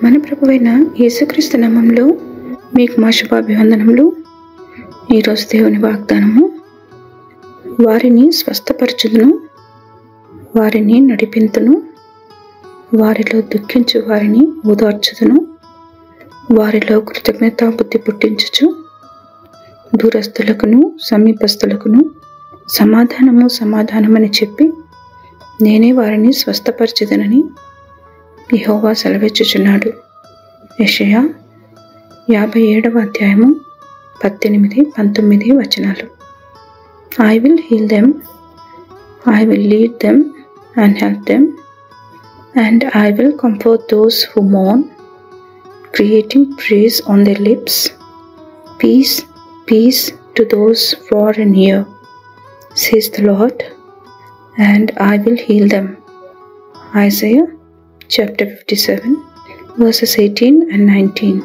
మన ప్రభువైన యేసుక్రీస్తు నామములో మీకు మా శుభాభివందనములు. ఈరోజు దేవుని వాగ్దానము, వారిని స్వస్థపరచుదును, వారిని నడిపింతును, వారిలో దుఃఖించు వారిని ఓదార్చుదును, వారిలో కృతజ్ఞతా బుద్ధి పుట్టించుచు దూరస్తులకును సమీపస్తులకును సమాధానము సమాధానమని చెప్పి నేనే వారిని స్వస్థపరచుదనని యెహోవా సెలవిచ్చుచున్నాడు. యెషయా 57వ అధ్యాయము 18-19 వచనాలు. I will heal them, I will lead them and help them, and I will comfort those who mourn, creating praise on their lips. Peace, peace to those far and near, says the Lord, and I will heal them. Isaiah chapter 57 verses 18 and 19.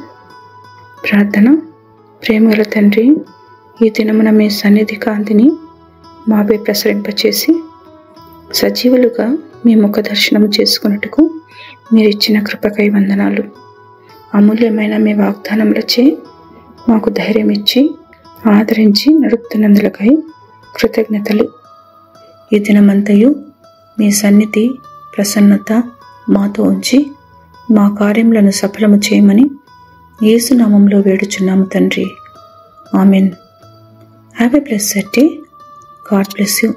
ప్రార్థన. ప్రేమగల తండ్రి, ఈ దినమున మీ సన్నిధి కాంతిని మాపై ప్రసరింపచేసి సజీవులుగా మీ ముఖ దర్శనము చేసుకున్నట్టుకు మీరు ఇచ్చిన కృపకై వందనాలు. అమూల్యమైన మీ వాగ్దానములచే మాకు ధైర్యం ఇచ్చి ఆదరించి నడుపుతున్నందులకై కృతజ్ఞతలు. ఈ దినమంతయు మీ సన్నిధి ప్రసన్నత మాతో ఉంచి మా కార్యములను సఫలము చేయమని యేసు నామములో వేడుచున్నాము తండ్రి. Amen. Have a blessed day. God bless you.